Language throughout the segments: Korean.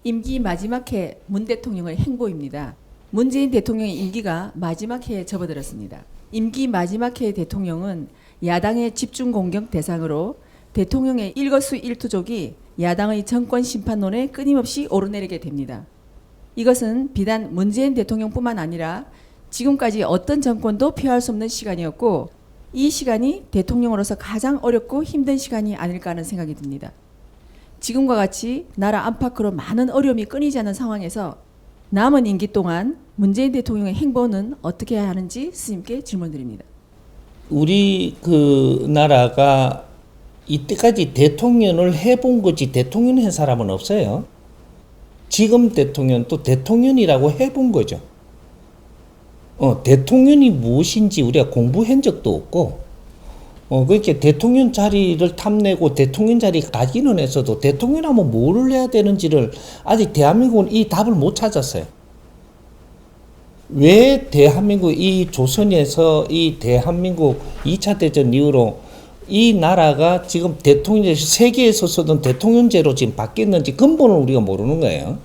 임기 마지막 해 문 대통령의 행보입니다. 문재인 대통령의 임기가 마지막 해에 접어들었습니다. 임기 마지막 해의 대통령은 야당의 집중 공격 대상으로 대통령의 일거수일투족이 야당의 정권 심판론에 끊임없이 오르내리게 됩니다. 이것은 비단 문재인 대통령뿐만 아니라 지금까지 어떤 정권도 피할 수 없는 시간이었고, 이 시간이 대통령으로서 가장 어렵고 힘든 시간이 아닐까 하는 생각이 듭니다. 지금과 같이 나라 안팎으로 많은 어려움이 끊이지 않는 상황에서 남은 임기 동안 문재인 대통령의 행보는 어떻게 해야 하는지 스님께 질문드립니다. 우리 그 나라가 이때까지 대통령을 해본 거지 대통령 한 사람은 없어요. 지금 대통령도 대통령이라고 해본 거죠. 대통령이 무엇인지 우리가 공부한 적도 없고, 그렇게 대통령 자리를 탐내고 대통령 자리 가기는 했어도 대통령하면 뭐를 해야 되는지를 아직 대한민국은 이 답을 못 찾았어요. 왜 대한민국 이 조선에서 이 대한민국 2차 대전 이후로 이 나라가 지금 대통령 세계에서 쓰던 대통령제로 지금 바뀌었는지 근본을 우리가 모르는 거예요.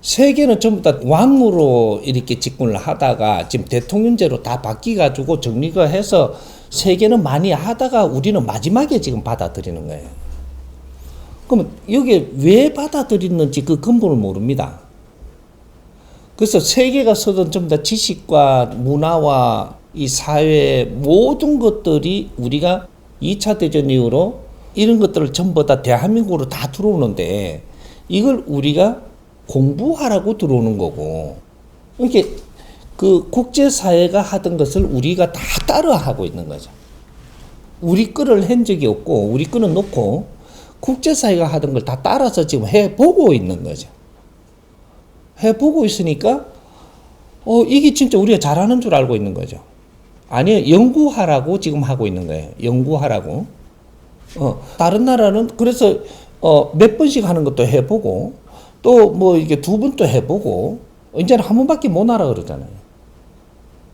세계는 전부 다 왕으로 이렇게 집권을 하다가 지금 대통령제로 다 바뀌어가지고 정리가 해서 세계는 많이 하다가 우리는 마지막에 지금 받아들이는 거예요. 그럼 여기에 왜 받아들였는지 그 근본을 모릅니다. 그래서 세계가 쓰던 전부 다 지식과 문화와 이 사회 모든 것들이 우리가 2차 대전 이후로 이런 것들을 전부 다 대한민국으로 다 들어오는데 이걸 우리가 공부하라고 들어오는 거고, 이렇게 그 국제사회가 하던 것을 우리가 다 따라하고 있는 거죠. 우리 거를 한 적이 없고, 우리 거는 놓고 국제사회가 하던 걸 다 따라서 지금 해보고 있는 거죠. 해보고 있으니까, 이게 진짜 우리가 잘하는 줄 알고 있는 거죠. 아니요, 연구하라고 지금 하고 있는 거예요. 연구하라고. 다른 나라는 그래서, 몇 번씩 하는 것도 해보고, 또 뭐 이게 두 번 또 해보고 이제는 한 번밖에 못 하라 그러잖아요.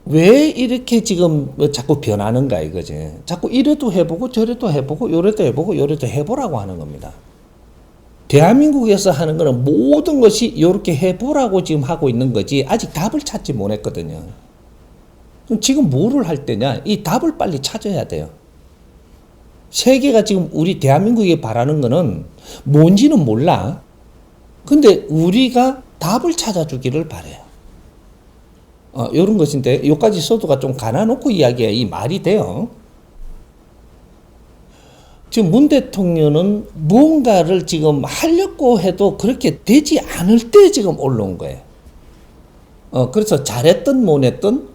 왜 이렇게 지금 자꾸 변하는가 이거지. 자꾸 이래도 해보고 저래도 해보고 요래도 해보고 요래도 해보라고 하는 겁니다. 대한민국에서 하는 거는 모든 것이 이렇게 해보라고 지금 하고 있는 거지 아직 답을 찾지 못했거든요. 그럼 지금 뭐를 할 때냐? 이 답을 빨리 찾아야 돼요. 세계가 지금 우리 대한민국에 바라는 거는 뭔지는 몰라. 근데 우리가 답을 찾아주기를 바래요. 이런 것인데 여기까지 서두가 좀 가놔놓고 이야기해. 이 말이 돼요. 지금 문 대통령은 무언가를 지금 하려고 해도 그렇게 되지 않을 때 지금 올라온 거예요. 그래서 잘했든 못했든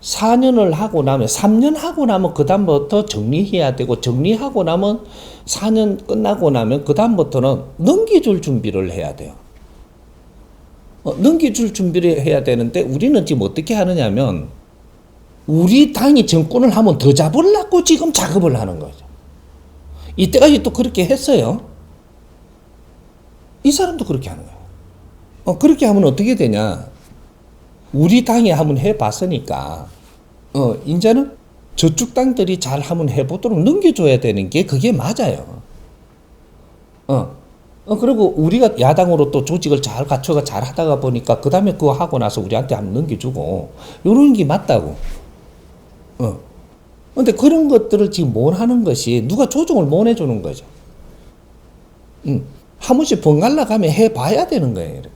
4년을 하고 나면 3년 하고 나면 그 다음부터 정리해야 되고 정리하고 나면 4년 끝나고 나면 그 다음부터는 넘겨줄 준비를 해야 돼요. 넘겨줄 준비를 해야 되는데 우리는 지금 어떻게 하느냐면 우리 당이 정권을 하면 더 잡으려고 지금 작업을 하는 거죠. 이때까지 또 그렇게 했어요. 이 사람도 그렇게 하는 거예요. 그렇게 하면 어떻게 되냐? 우리 당이 한번 해봤으니까, 이제는 저쪽 당들이 잘 한번 해보도록 넘겨줘야 되는 게 그게 맞아요. 그리고 우리가 야당으로 또 조직을 잘 갖춰가 잘 하다가 보니까 그 다음에 그거 하고 나서 우리한테 한번 넘겨주고, 요런 게 맞다고. 근데 그런 것들을 지금 못 하는 것이 누가 조정을 못 해주는 거죠. 한 번씩 번갈아 가면 해봐야 되는 거예요, 이렇게.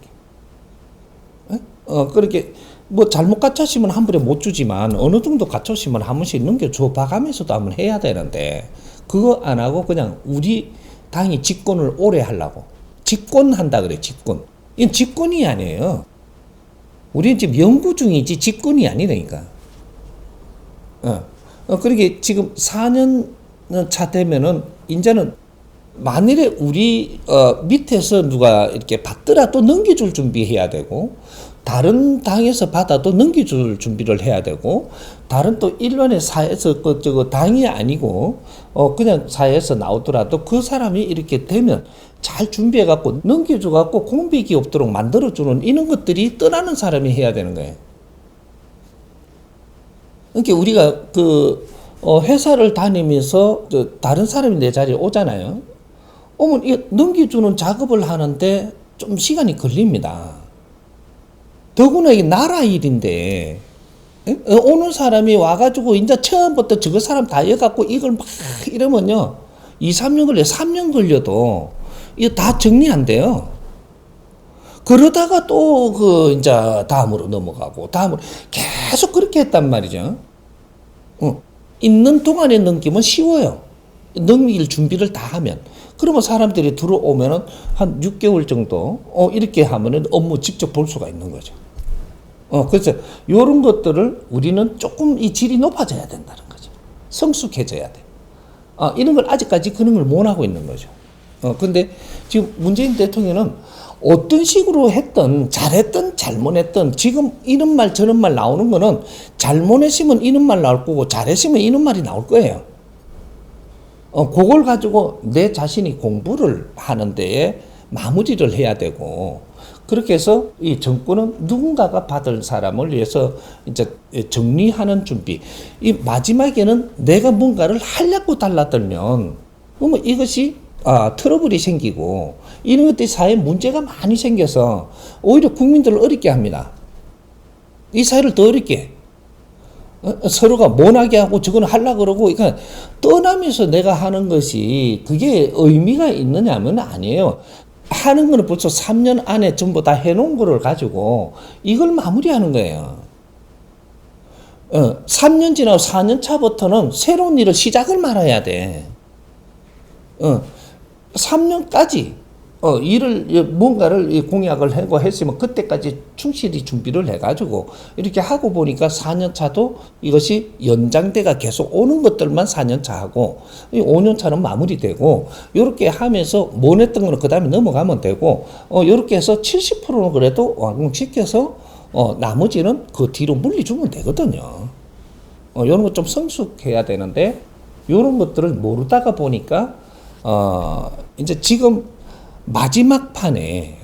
그렇게, 뭐, 잘못 갖췄으면 한 번에 못 주지만, 어느 정도 갖췄으면 한 번씩 넘겨줘 봐가면서도 한번 해야 되는데, 그거 안 하고 그냥 우리 당이 집권을 오래 하려고. 집권한다 그래, 집권. 이건 집권이 아니에요. 우리는 지금 연구 중이지 집권이 아니라니까. 그러게 지금 4년 차 되면은, 이제는 만일에 우리, 밑에서 누가 이렇게 받더라도 넘겨줄 준비해야 되고, 다른 당에서 받아도 넘겨줄 준비를 해야 되고, 다른 또 일련의 사회에서 당이 아니고, 그냥 사회에서 나오더라도 그 사람이 이렇게 되면 잘 준비해갖고 넘겨줘갖고 공백이 없도록 만들어주는 이런 것들이 떠나는 사람이 해야 되는 거예요. 그러니까 우리가 회사를 다니면서 다른 사람이 내 자리에 오잖아요. 어머, 이 넘겨주는 작업을 하는데 좀 시간이 걸립니다. 더구나 이게 나라 일인데, 예? 오는 사람이 와가지고 이제 처음부터 저거 사람 다 여갖고 이걸 막 이러면요, 2, 3년 걸려, 3년 걸려도 이거 다 정리 안 돼요. 그러다가 또 이제 다음으로 넘어가고, 다음으로 계속 그렇게 했단 말이죠. 있는 동안에 넘기면 쉬워요. 넘길 준비를 다 하면. 그러면 사람들이 들어오면은 한 6개월 정도, 이렇게 하면은 업무 직접 볼 수가 있는 거죠. 그래서 요런 것들을 우리는 조금 이 질이 높아져야 된다는 거죠. 성숙해져야 돼. 이런 걸 아직까지 그런 걸 못 하고 있는 거죠. 근데 지금 문재인 대통령은 어떤 식으로 했든 잘했든 잘못했든 지금 이런 말 저런 말 나오는 거는 잘못했으면 이런 말 나올 거고 잘했으면 이런 말이 나올 거예요. 그걸 가지고 내 자신이 공부를 하는 데에 마무리를 해야 되고, 그렇게 해서 이 정권은 누군가가 받을 사람을 위해서 이제 정리하는 준비. 이 마지막에는 내가 뭔가를 하려고 달라들면 뭐 이것이 트러블이 생기고 이런 것들이 사회에 문제가 많이 생겨서 오히려 국민들을 어렵게 합니다. 이 사회를 더 어렵게. 서로가 모나게 하고 저거는 하려고 그러고, 그러니까 떠나면서 내가 하는 것이 그게 의미가 있느냐면 아니에요. 하는 거는 벌써 3년 안에 전부 다 해놓은 거를 가지고 이걸 마무리하는 거예요. 3년 지나고 4년 차부터는 새로운 일을 시작을 말아야 돼. 3년까지 일을 뭔가를 공약을 하고 했으면 그때까지 충실히 준비를 해가지고 이렇게 하고 보니까 4년 차도 이것이 연장대가 계속 오는 것들만 4년 차하고 5년 차는 마무리되고, 이렇게 하면서 못 했던 거는 그 다음에 넘어가면 되고, 이렇게 해서 70%는 그래도 완공시켜서 나머지는 그 뒤로 물리주면 되거든요. 이런 거 좀 성숙해야 되는데, 이런 것들을 모르다가 보니까 이제 지금 마지막 판에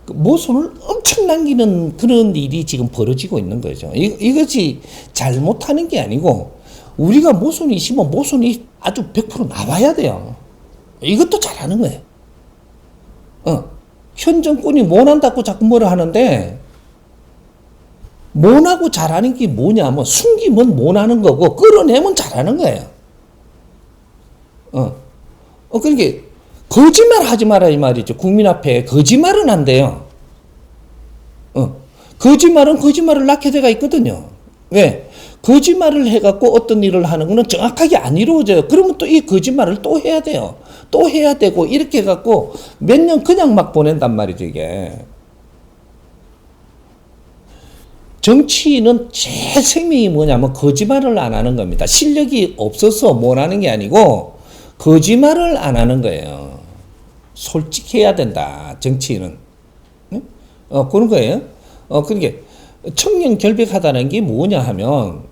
그 모순을 엄청 남기는 그런 일이 지금 벌어지고 있는 거죠. 이것이 잘못하는 게 아니고, 우리가 모순이 있으면 모순이 아주 100% 나와야 돼요. 이것도 잘하는 거예요. 현 정권이 못한다고 자꾸 뭐라 하는데, 못하고 잘하는 게 뭐냐면 숨기면 못하는 거고 끌어내면 잘하는 거예요. 그러니까 거짓말 하지 마라 이 말이죠. 국민 앞에 거짓말은 안 돼요. 거짓말은 거짓말을 낳게 돼가 있거든요. 왜? 거짓말을 해갖고 어떤 일을 하는 거는 정확하게 안 이루어져요. 그러면 또 이 거짓말을 또 해야 돼요. 또 해야 되고, 이렇게 해갖고 몇 년 그냥 막 보낸단 말이죠, 이게. 정치인은 제일 생명이 뭐냐면 거짓말을 안 하는 겁니다. 실력이 없어서 못 하는 게 아니고 거짓말을 안 하는 거예요. 솔직해야 된다, 정치인은. 응? 그런 거예요. 그러니까 청년 결백하다는 게 뭐냐 하면,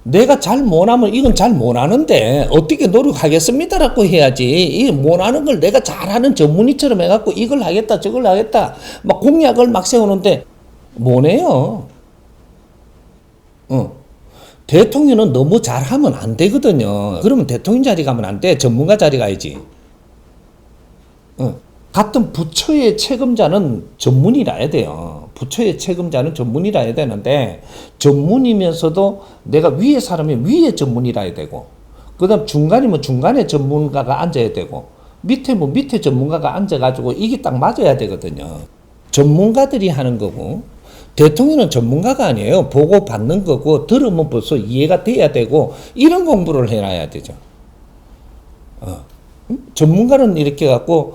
내가 잘 못하면 이건 잘 못하는데 어떻게 노력하겠습니다라고 해야지, 이 못하는 걸 내가 잘하는 전문의처럼 해갖고 이걸 하겠다 저걸 하겠다 막 공약을 막 세우는데 못해요. 대통령은 너무 잘하면 안 되거든요. 그러면 대통령 자리 가면 안 돼. 전문가 자리 가야지. 같은 부처의 책임자는 전문이라야 돼요. 부처의 책임자는 전문이라야 되는데, 전문이면서도 내가 위에 사람이 위에 전문이라야 되고, 그 다음 중간이면 중간에 전문가가 앉아야 되고, 밑에 뭐 밑에 전문가가 앉아가지고 이게 딱 맞아야 되거든요. 전문가들이 하는 거고, 대통령은 전문가가 아니에요. 보고 받는 거고, 들으면 벌써 이해가 돼야 되고, 이런 공부를 해놔야 되죠. 전문가는 이렇게 갖고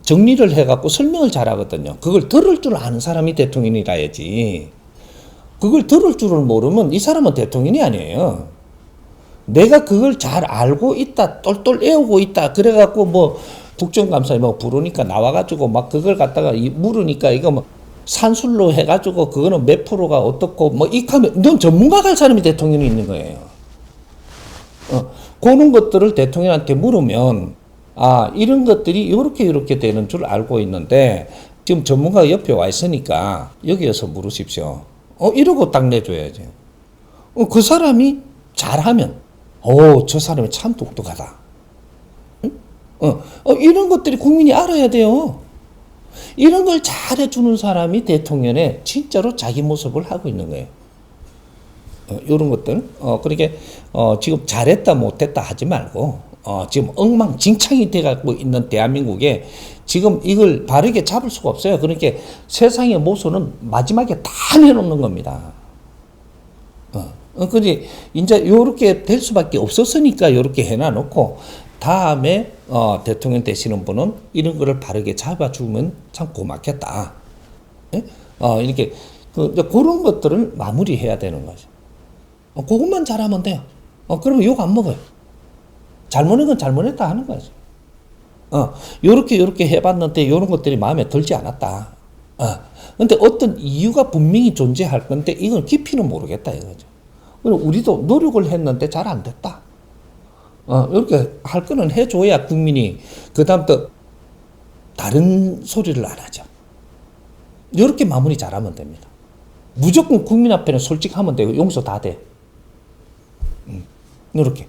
정리를 해갖고 설명을 잘하거든요. 그걸 들을 줄 아는 사람이 대통령이라야지. 그걸 들을 줄을 모르면 이 사람은 대통령이 아니에요. 내가 그걸 잘 알고 있다, 똘똘 애우고 있다, 그래갖고 뭐 국정감사에 뭐 부르니까 나와가지고 막 그걸 갖다가 물으니까 이거 뭐 산술로 해가지고 그거는 몇 프로가 어떻고 뭐 이하면 넌 전문가가 할 사람이 대통령이 있는 거예요. 그런 것들을 대통령한테 물으면, 이런 것들이 이렇게 되는 줄 알고 있는데 지금 전문가가 옆에 와 있으니까 여기에서 물으십시오. 이러고 딱 내줘야지. 그 사람이 잘하면, 저 사람이 참 똑똑하다. 이런 것들이 국민이 알아야 돼요. 이런 걸 잘해주는 사람이 대통령의 진짜로 자기 모습을 하고 있는 거예요. 이런 것들. 그러니까 지금 잘했다 못했다 하지 말고 지금 엉망진창이 돼가고 있는 대한민국에 지금 이걸 바르게 잡을 수가 없어요. 그러니까 세상의 모순은 마지막에 다 내놓는 겁니다. 그지 이제 요렇게 될 수밖에 없었으니까 요렇게 해놔놓고 다음에 대통령 되시는 분은 이런 거를 바르게 잡아주면 참 고맙겠다. 예? 이렇게 그런 것들을 마무리해야 되는 거죠. 그것만 잘하면 돼요. 그러면 욕 안 먹어요. 잘못한 건 잘못했다 하는 거죠. 요렇게 해봤는데 요런 것들이 마음에 들지 않았다. 근데 어떤 이유가 분명히 존재할 건데 이건 깊이는 모르겠다 이거죠. 우리도 노력을 했는데 잘 안 됐다. 이렇게 할 거는 해줘야 국민이 그다음부터 다른 소리를 안 하죠. 이렇게 마무리 잘하면 됩니다. 무조건 국민 앞에는 솔직하면 되고 용서 다 돼. 이렇게.